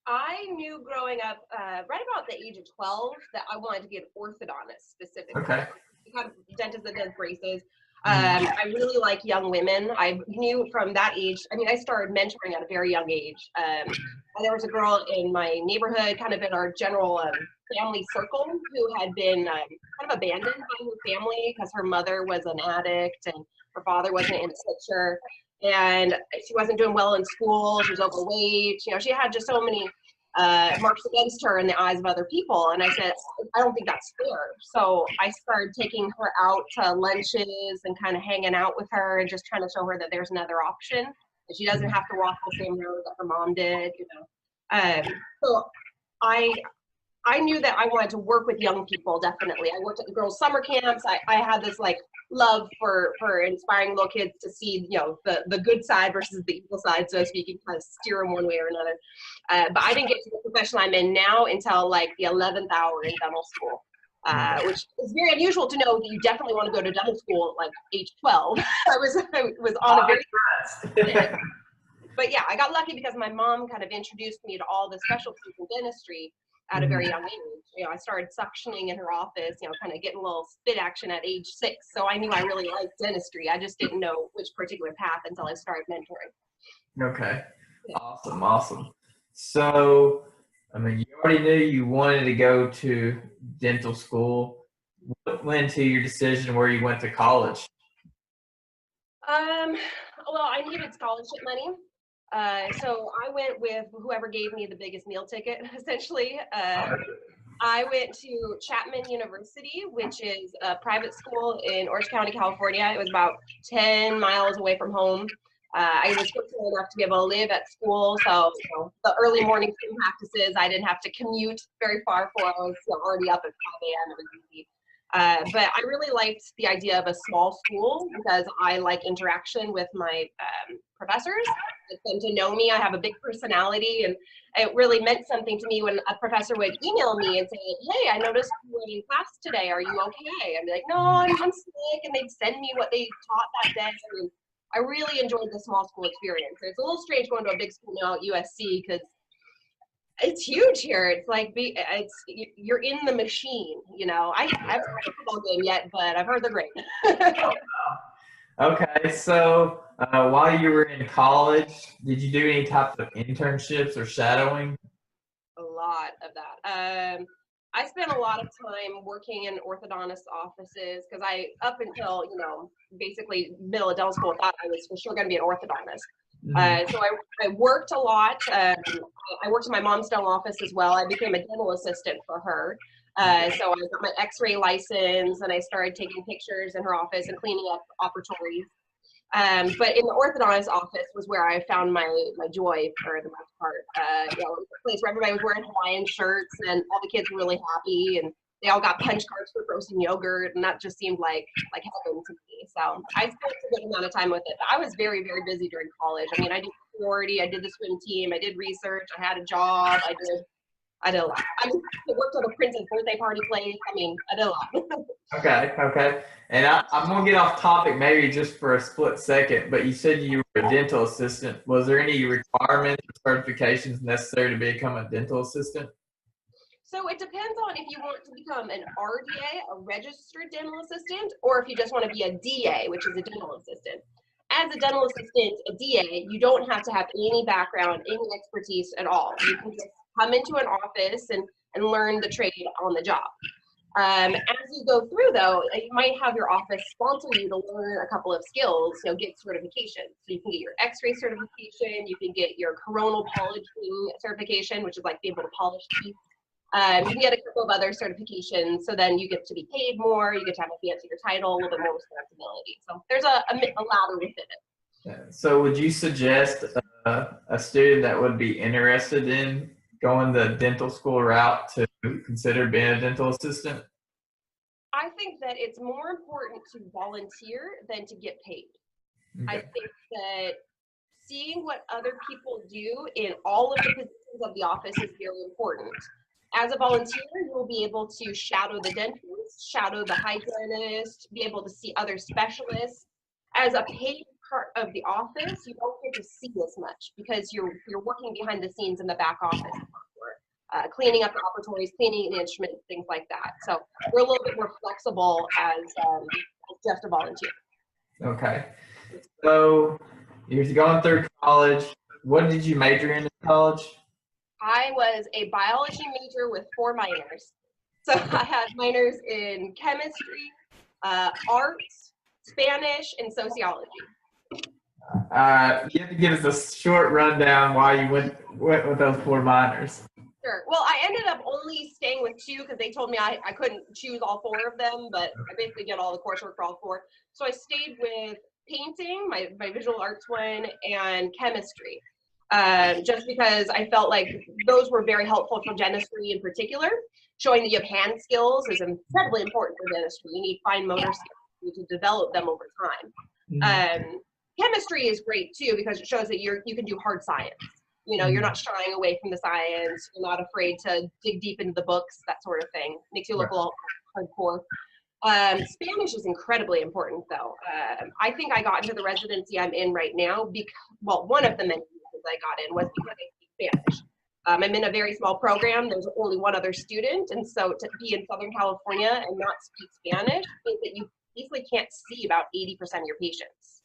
I knew growing up, right about the age of 12, that I wanted to be an orthodontist specifically. Okay. I had a dentist that does braces. Mhm. I really like young women. I knew from that age, I mean, I started mentoring at a very young age. And there was a girl in my neighborhood, kind of in our general family circle, who had been kind of abandoned by her family because her mother was an addict and her father wasn't in the picture. And she wasn't doing well in school. She was overweight. You know, she had just so many marks against her in the eyes of other people. And I said, I don't think that's fair. So I started taking her out to lunches and kind of hanging out with her and just trying to show her that there's another option, that she doesn't have to walk the same road that her mom did, you know. So I I knew that I wanted to work with young people, definitely. I worked at the girls' summer camps. I had this like love for inspiring little kids to see, you know, the good side versus the evil side, so to speak, and kind of steer them one way or another. But I didn't get to the profession I'm in now until like the 11th hour in dental school, which is very unusual to know that you definitely want to go to dental school at like age 12. I was on a very but yeah, I got lucky because my mom kind of introduced me to all the specialties in dentistry at a very young age. You know, I started suctioning in her office, you know, kind of getting a little spit action at age 6. So I knew I really liked dentistry. I just didn't know which particular path until I started mentoring. Okay. Yeah. Awesome. Awesome. So, I mean, you already knew you wanted to go to dental school. What went into your decision where you went to college? Um, well, I needed scholarship money. So I went with whoever gave me the biggest meal ticket, essentially. I went to Chapman University, which is a private school in Orange County, California. It was about 10 miles away from home. I was fortunate enough to be able to live at school, so you know, the early morning swim practices, I didn't have to commute very far for. I was, you know, already up at 5 a.m. It was easy. But I really liked the idea of a small school because I like interaction with my professors. I like them to know me. I have a big personality, and it really meant something to me when a professor would email me and say, "Hey, I noticed you were in class today. Are you okay?" I'd be like, "No, I'm sick," and they'd send me what they taught that day. I mean, I really enjoyed the small school experience. It's a little strange going to a big school now at USC because it's huge here. It's like you're in the machine. You know, I haven't had a football game yet, but I've heard they're great. Okay, so while you were in college, did you do any type of internships or shadowing? A lot of that. I spent a lot of time working in orthodontist offices because up until, you know, basically middle of dental school, thought I was for sure going to be an orthodontist. So I worked a lot. I worked in my mom's dental office as well. I became a dental assistant for her. So I got my x-ray license and I started taking pictures in her office and cleaning up operatories. But in the orthodontist office was where I found my joy for the most part. You know, a place where everybody was wearing Hawaiian shirts and all the kids were really happy and they all got punch cards for frozen yogurt and that just seemed like heaven to me. So I spent a good amount of time with it. But I was very, very busy during college. I mean, I did sorority, I did the swim team, I did research, I had a job, I did a lot. I mean, I worked at a prince's birthday party place. I mean, I did a lot. Okay, okay. And I'm gonna get off topic maybe just for a split second, but you said you were a dental assistant. Was there any requirements or certifications necessary to become a dental assistant? So it depends on if you want to become an RDA, a registered dental assistant, or if you just want to be a DA, which is a dental assistant. As a dental assistant, a DA, you don't have to have any background, any expertise at all. You can just come into an office and learn the trade on the job. As you go through, though, you might have your office sponsor you to learn a couple of skills, you know, get certifications. So you can get your x-ray certification, you can get your coronal polishing certification, which is like being able to polish teeth. You can get a couple of other certifications, so then you get to be paid more, you get to have a fancier title, a little bit more responsibility. So there's a ladder within it. So would you suggest a student that would be interested in going the dental school route to consider being a dental assistant? I think that it's more important to volunteer than to get paid. I Okay. think that seeing what other people do in all of the positions of the office is very important. As a volunteer, you will be able to shadow the dentist, shadow the hygienist, be able to see other specialists. As a paid part of the office, you don't get to see as much because you're working behind the scenes in the back office, cleaning up the operatories, cleaning the instruments, things like that. So we're a little bit more flexible as just a volunteer. Okay. So you're going through college. What did you major in college? I was a biology major with 4 minors. So I had minors in chemistry, arts, Spanish, and sociology. You have to give us a short rundown why you went with those 4 minors. Sure. Well, I ended up only staying with 2 because they told me I couldn't choose all 4 of them, but I basically did all the coursework for all 4. So I stayed with painting, my visual arts one, and chemistry, just because I felt like those were very helpful for dentistry in particular. Showing that you have hand skills is incredibly important for dentistry. You need fine motor skills to develop them over time. Chemistry is great too because it shows that you can do hard science. You know, you're not shying away from the science. You're not afraid to dig deep into the books, that sort of thing. Makes you look a little hardcore. Spanish is incredibly important, though. I think I got into the residency I'm in right now because, well, one of the many reasons I got in was because I speak Spanish. I'm in a very small program. There's only one other student, and so to be in Southern California and not speak Spanish means that you basically can't see about 80% of your patients.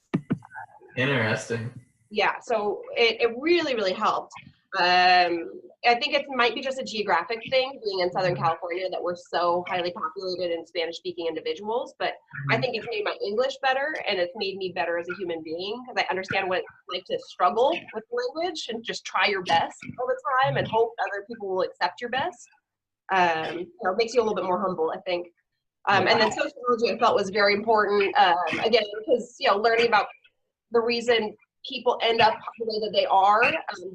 Interesting. Yeah, so it really, really helped. I think it might be just a geographic thing, being in Southern California, that we're so highly populated in Spanish-speaking individuals, but I think it's made my English better, and it's made me better as a human being, because I understand what it's like to struggle with language and just try your best all the time and hope other people will accept your best. You know, it makes you a little bit more humble, I think. And then sociology I felt was very important, again, because, you know, learning about the reason people end up the way that they are,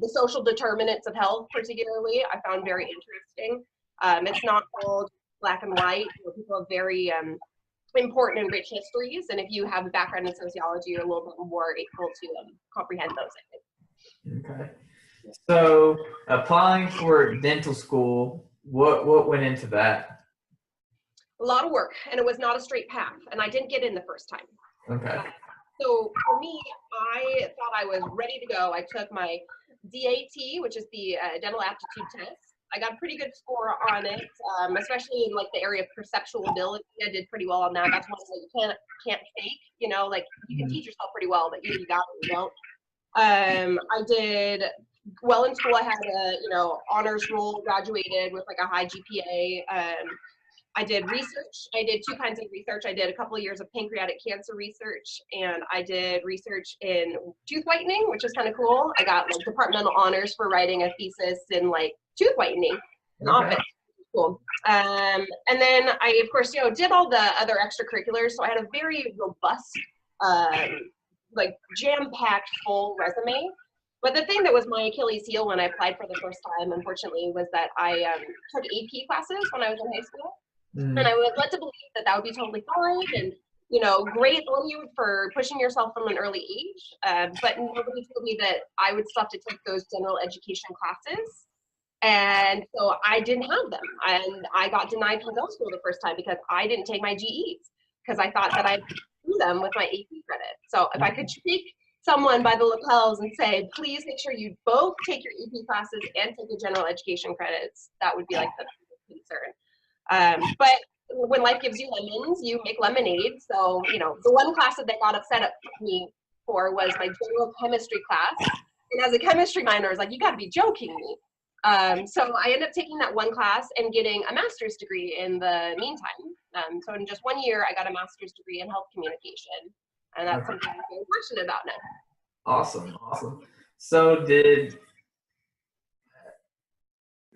the social determinants of health particularly, I found very interesting. It's not all black and white. You know, people have very important and rich histories, and if you have a background in sociology, you're a little bit more able to comprehend those, I think. Okay. So applying for dental school, what went into that? A lot of work, and it was not a straight path, and I didn't get in the first time. Okay. So for me, I thought I was ready to go. I took my DAT, which is the dental aptitude test. I got a pretty good score on it, especially in like the area of perceptual ability. I did pretty well on that. That's one that you can't fake. You know, like you can teach yourself pretty well, but you got it, you don't. I did well in school. I had a honors roll, graduated with like a high GPA. I did research. I did 2 kinds of research. I did a couple of years of pancreatic cancer research, and I did research in tooth whitening, which is kind of cool. I got like departmental honors for writing a thesis in like tooth whitening in office. Cool. And then I, of course, did all the other extracurriculars. So I had a very robust, like jam-packed full resume. But the thing that was my Achilles heel when I applied for the first time, unfortunately, was that I took AP classes when I was in high school. And I was led to believe that would be totally fine and, great on you for pushing yourself from an early age. But nobody told me that I would still have to take those general education classes. And so I didn't have them. And I got denied from dental school the first time because I didn't take my GEs because I thought that I'd do them with my AP credit. So if I could shake someone by the lapels and say, please make sure you both take your AP classes and take your general education credits, that would be like the concern. But when life gives you lemons, you make lemonade. So, the one class that they got upset at me for was my general chemistry class. And as a chemistry minor, I was like, you gotta be joking me. So I ended up taking that one class and getting a master's degree in the meantime. So in just 1 year, I got a master's degree in health communication. And that's something I'm very passionate about now. Awesome. So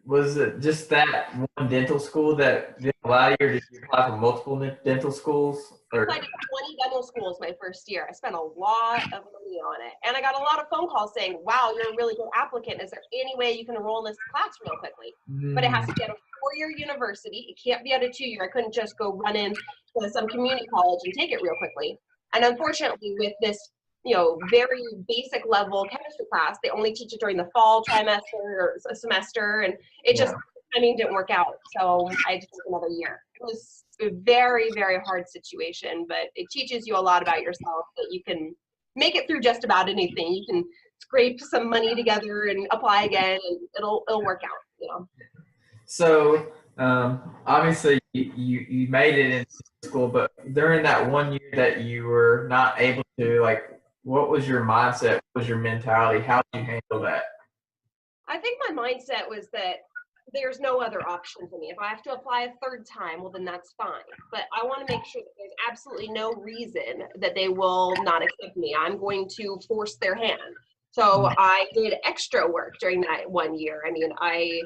was it just that one dental school that didn't allow you, or did you apply for multiple dental schools? I applied to 20 dental schools my first year. I spent a lot of money on it. And I got a lot of phone calls saying, wow, you're a really good applicant. Is there any way you can enroll in this class real quickly? But it has to be at a 4-year university. It can't be at a 2-year. I couldn't just go run in to some community college and take it real quickly. And unfortunately, with this very basic level chemistry class, they only teach it during the fall trimester or a semester, and it just, didn't work out. So I just took another year. It was a very, very hard situation, but it teaches you a lot about yourself that you can make it through just about anything. You can scrape some money together and apply again, and it'll work out, you know. So obviously you made it in school, but during that one year that you were not able to, like, what was your mindset? What was your mentality? How did you handle that? I think my mindset was that there's no other option for me. If I have to apply a third time, well, then that's fine. But I want to make sure that there's absolutely no reason that they will not accept me. I'm going to force their hand. So I did extra work during that one year. I mean, I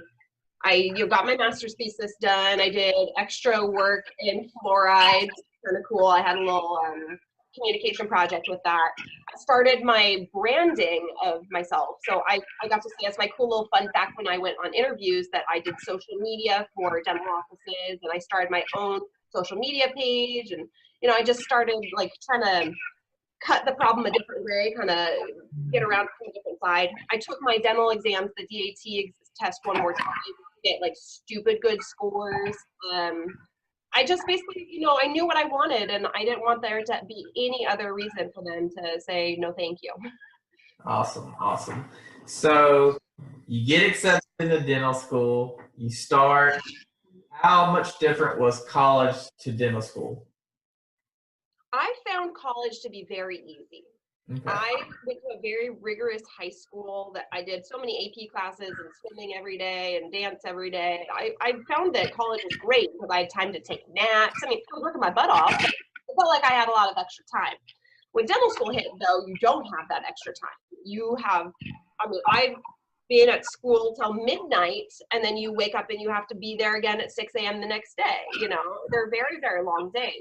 got my master's thesis done. I did extra work in fluoride. Kind of cool. I had a little communication project with that. I started my branding of myself. So I got to see, as my cool little fun fact when I went on interviews, that I did social media for dental offices, and I started my own social media page. And, you know, I just started like trying to cut the problem a different way, kind of get around from a different side. I took my dental exams, the DAT test, one more time to get like stupid good scores. I just basically, you know, I knew what I wanted, and I didn't want there to be any other reason for them to say no thank you. Awesome, awesome. So you get accepted in the dental school, you start. How much different was college to dental school? I found college to be very easy. Okay. I went to a very rigorous high school that I did so many AP classes and swimming every day and dance every day. I found that college was great because I had time to take naps. I mean, I was working my butt off. But it felt like I had a lot of extra time. When dental school hit, though, you don't have that extra time. You have, I mean, I've been at school till midnight, and then you wake up and you have to be there again at 6 a.m. the next day. You know, they're very, very long days.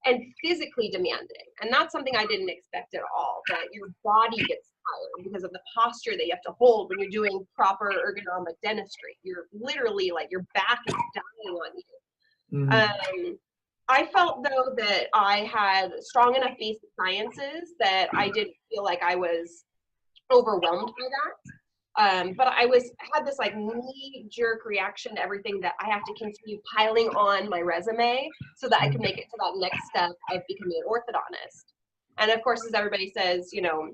And physically demanding. And that's something I didn't expect at all, that your body gets tired because of the posture that you have to hold when you're doing proper ergonomic dentistry. You're literally like, your back is dying on you. Mm-hmm. I felt, though, that I had strong enough basic sciences that I didn't feel like I was overwhelmed by that. But I had this like knee-jerk reaction to everything, that I have to continue piling on my resume so that I can make it to that next step of becoming an orthodontist. And of course, as everybody says, you know,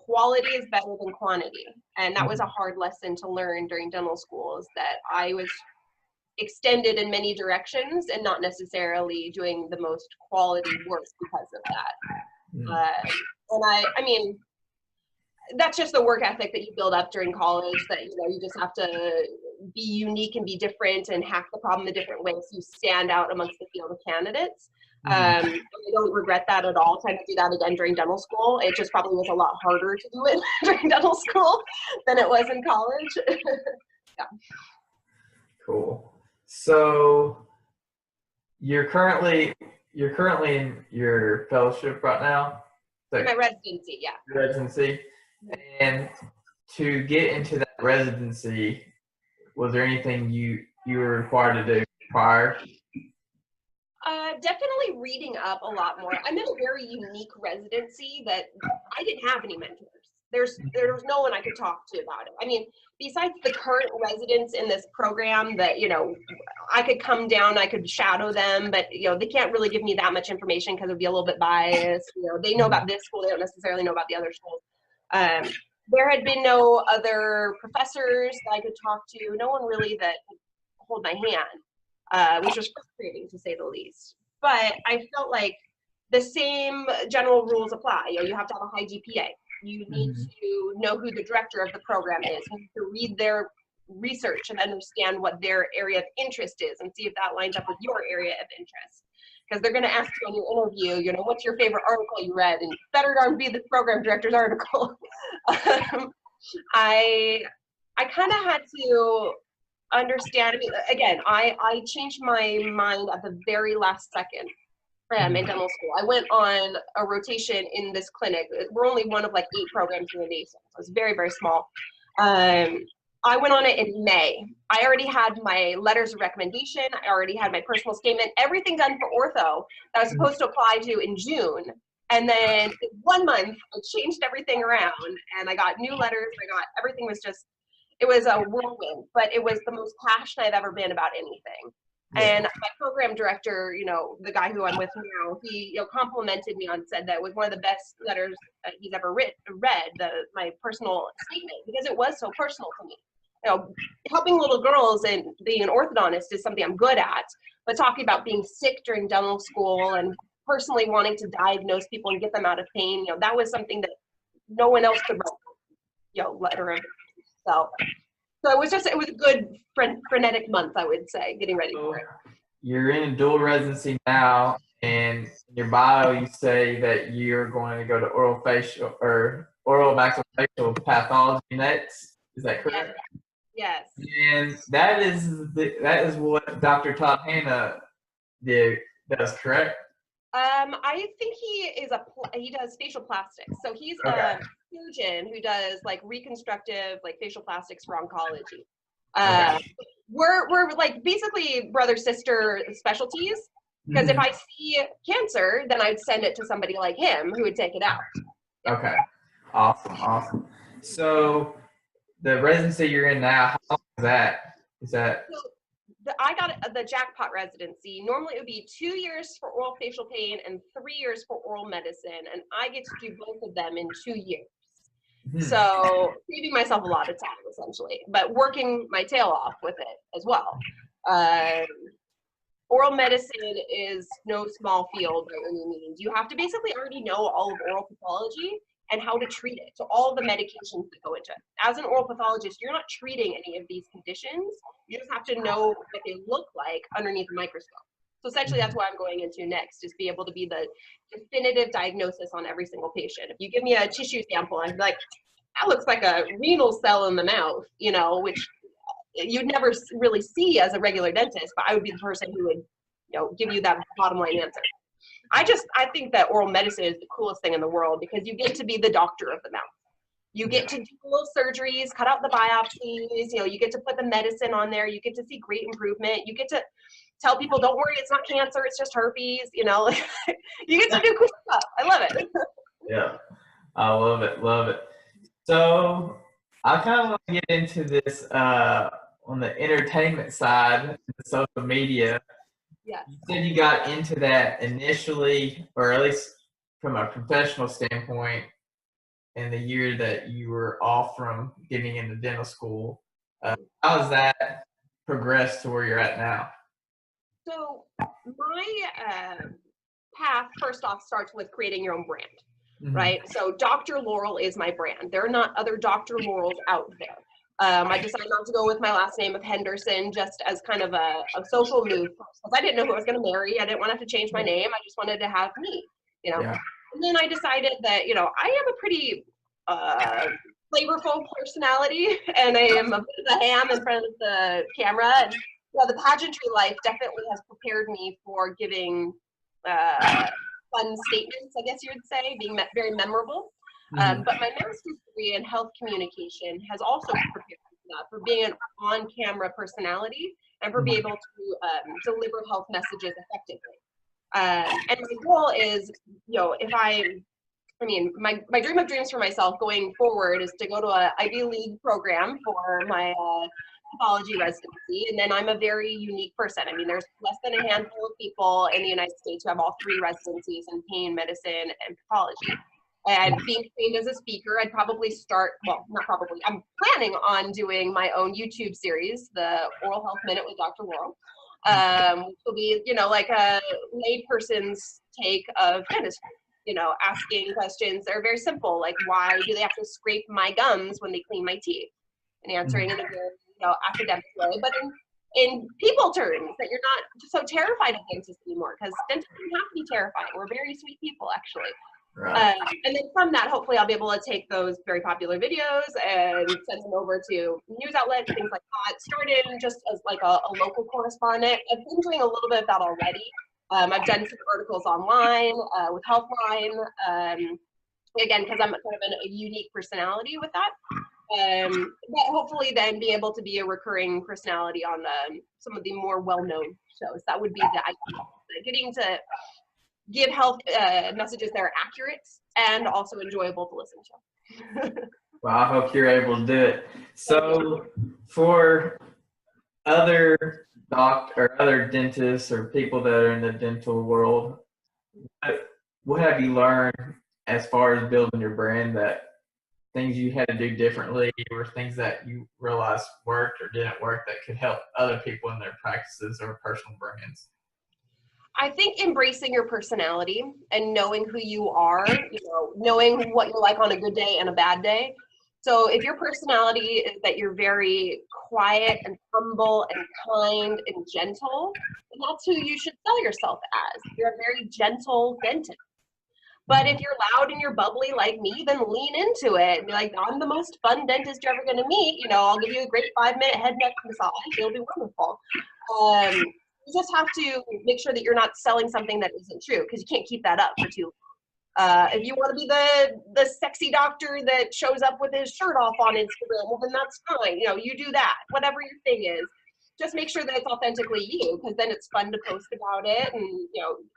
quality is better than quantity. And that was a hard lesson to learn during dental school, is that I was extended in many directions and not necessarily doing the most quality work because of that. And I mean, that's just the work ethic that you build up during college, that, you know, you just have to be unique and be different and hack the problem a different way so you stand out amongst the field of candidates. I don't regret that at all, trying to do that again during dental school. It just probably was a lot harder to do it during dental school than it was in college. Yeah. Cool. So you're currently in your fellowship right now? My residency, yeah. Residency. And to get into that residency, was there anything you were required to do prior? Definitely reading up a lot more. I'm in a very unique residency that I didn't have any mentors. There's no one I could talk to about it. I mean, besides the current residents in this program that, you know, I could come down, I could shadow them, but, you know, they can't really give me that much information because it'd be a little bit biased. You know, they know about this school, they don't necessarily know about the other schools. There had been no other professors that I could talk to, no one really that would hold my hand, which was frustrating to say the least. But I felt like the same general rules apply. You know, you have to have a high GPA. You need to know who the director of the program is. You need to read their research and understand what their area of interest is and see if that lines up with your area of interest. Because they're going to ask you in your interview, you know, what's your favorite article you read? And better darn be the program director's article. I kind of had to understand. I mean, again, I changed my mind at the very last second in dental school. I went on a rotation in this clinic. We're only one of like 8 programs in the nation, so it's very, very small. I went on it in May. I already had my letters of recommendation. I already had my personal statement, everything done for ortho that I was supposed to apply to in June. And then in 1 month, I changed everything around, and I got new letters. Everything was just, it was a whirlwind, but it was the most passionate I've ever been about anything. And my program director, the guy who I'm with now, he complimented me on, said that it was one of the best letters he's ever read, my personal statement, because it was so personal to me. Helping little girls and being an orthodontist is something I'm good at, but talking about being sick during dental school and personally wanting to diagnose people and get them out of pain, that was something that no one else could write, letter of. So it was a good frenetic month, I would say, getting ready for it. You're in a dual residency now, and in your bio you say that you're going to go to oral maxillofacial pathology next. Is that correct? Yes. And that is what Dr. Todd Hanna does, correct? I think he does facial plastics. So he's a surgeon who does like reconstructive, like facial plastics for oncology. We're like basically brother sister specialties, because if I see cancer, then I'd send it to somebody like him who would take it out. Okay, awesome. So the residency you're in now, how long is that? I got the jackpot residency. Normally it would be 2 years for oral facial pain and 3 years for oral medicine, and I get to do both of them in 2 years. So saving myself a lot of time, essentially, but working my tail off with it as well. Oral medicine is no small field by any means. You have to basically already know all of oral pathology and how to treat it. So all the medications that go into it. As an oral pathologist, you're not treating any of these conditions. You just have to know what they look like underneath a microscope. So essentially that's what I'm going into next, is be able to be the definitive diagnosis on every single patient. If you give me a tissue sample, I'm like, that looks like a renal cell in the mouth, which you'd never really see as a regular dentist, but I would be the person who would, give you that bottom line answer. I think that oral medicine is the coolest thing in the world, because you get to be the doctor of the mouth. You get to do little surgeries, cut out the biopsies, you get to put the medicine on there. You get to see great improvement. You get to tell people, don't worry, it's not cancer, it's just herpes, you get to do cool stuff. I love it. Yeah, I love it. So I kind of want to get into this on the entertainment side, the social media. Yes. You said you got into that initially, or at least from a professional standpoint, in the year that you were off from getting into dental school. How has that progressed to where you're at now? So my path, first off, starts with creating your own brand, right? So Dr. Laurel is my brand. There are not other Dr. Laurels out there. I decided not to go with my last name of Henderson, just as kind of a social move, because I didn't know who I was going to marry. I didn't want to have to change my name. I just wanted to have me, Yeah. And then I decided that, I have a pretty flavorful personality, and I am a bit of a ham in front of the camera. And the pageantry life definitely has prepared me for giving fun statements, I guess you would say, being very memorable. But my master's degree in health communication has also prepared me for that, for being an on-camera personality and for being able to deliver health messages effectively. And my goal is, my dream of dreams for myself going forward is to go to an Ivy League program for my pathology residency, and then I'm a very unique person. There's less than a handful of people in the United States who have all 3 residencies in pain, medicine, and pathology. And being trained as a speaker, I'd probably start, I'm planning on doing my own YouTube series, the Oral Health Minute with Dr. Laurel, which will be, like a layperson's take of dentistry, asking questions that are very simple, like why do they have to scrape my gums when they clean my teeth? And answering in a very, academic way, but in people terms, that you're not so terrified of dentists anymore, because dentists don't have to be terrified. We're very sweet people, actually. Right. And then from that, hopefully I'll be able to take those very popular videos and send them over to news outlets, things like that. Started just as like a local correspondent. I've been doing a little bit of that already. I've done some articles online with Healthline, again, because I'm kind of a unique personality with that. But hopefully then be able to be a recurring personality on some of the more well-known shows. That would be the ideal. Getting to give health messages that are accurate and also enjoyable to listen to. Well, I hope you're able to do it. So for other other dentists or people that are in the dental world, what have you learned as far as building your brand, that things you had to do differently or things that you realized worked or didn't work that could help other people in their practices or personal brands? I think embracing your personality and knowing who you are, knowing what you're like on a good day and a bad day. So if your personality is that you're very quiet and humble and kind and gentle, then that's who you should sell yourself as. You're a very gentle dentist. But if you're loud and you're bubbly like me, then lean into it and be like, I'm the most fun dentist you're ever going to meet. I'll give you a great 5-minute head neck massage. It'll be wonderful. You just have to make sure that you're not selling something that isn't true, because you can't keep that up for too long. If you want to be the sexy doctor that shows up with his shirt off on Instagram, well, then that's fine. You do that. Whatever your thing is, just make sure that it's authentically you, because then it's fun to post about it. And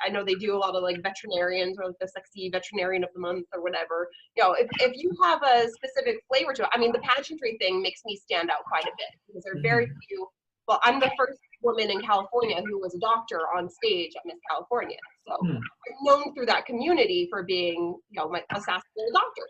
I know they do a lot of like veterinarians, or like the sexy veterinarian of the month or whatever. If you have a specific flavor to it, I mean, the pageantry thing makes me stand out quite a bit, because there are very few. Well, I'm the first woman in California who was a doctor on stage at Miss California. So I'm known through that community for being, my assassinated doctor.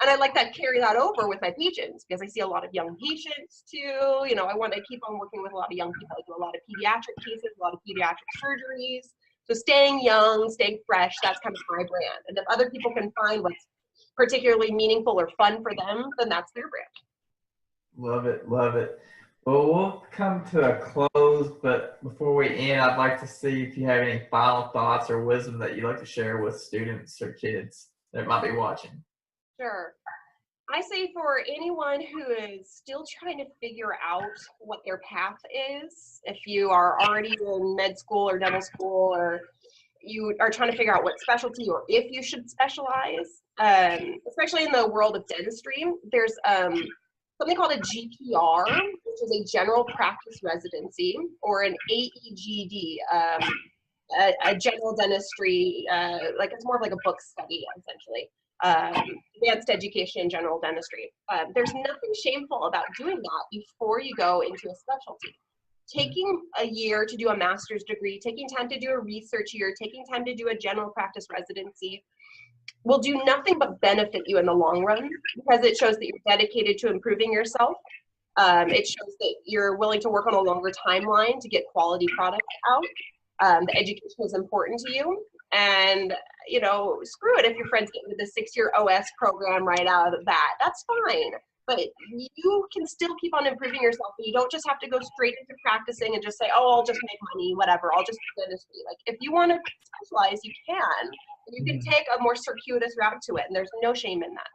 And I like that, carry that over with my patients, because I see a lot of young patients too. I want to keep on working with a lot of young people. I do a lot of pediatric cases, a lot of pediatric surgeries. So staying young, staying fresh, that's kind of my brand. And if other people can find what's particularly meaningful or fun for them, then that's their brand. Love it. Love it. Well, we'll come to a close, but before we end, I'd like to see if you have any final thoughts or wisdom that you'd like to share with students or kids that might be watching. Sure. I say for anyone who is still trying to figure out what their path is, if you are already in med school or dental school, or you are trying to figure out what specialty or if you should specialize, especially in the world of dentistry, there's something called a GPR, which is a general practice residency, or an AEGD, a general dentistry, like it's more of like a book study, essentially. Advanced education in general dentistry. There's nothing shameful about doing that before you go into a specialty. Taking a year to do a master's degree, taking time to do a research year, taking time to do a general practice residency will do nothing but benefit you in the long run, because it shows that you're dedicated to improving yourself. It shows that you're willing to work on a longer timeline to get quality product out. The education is important to you. And, screw it if your friends get into the 6-year OS program right out of the bat. That's fine. But you can still keep on improving yourself. You don't just have to go straight into practicing and just say, oh, I'll just make money, whatever. I'll just do dentistry. Like, if you want to specialize, you can. You can take a more circuitous route to it, and there's no shame in that.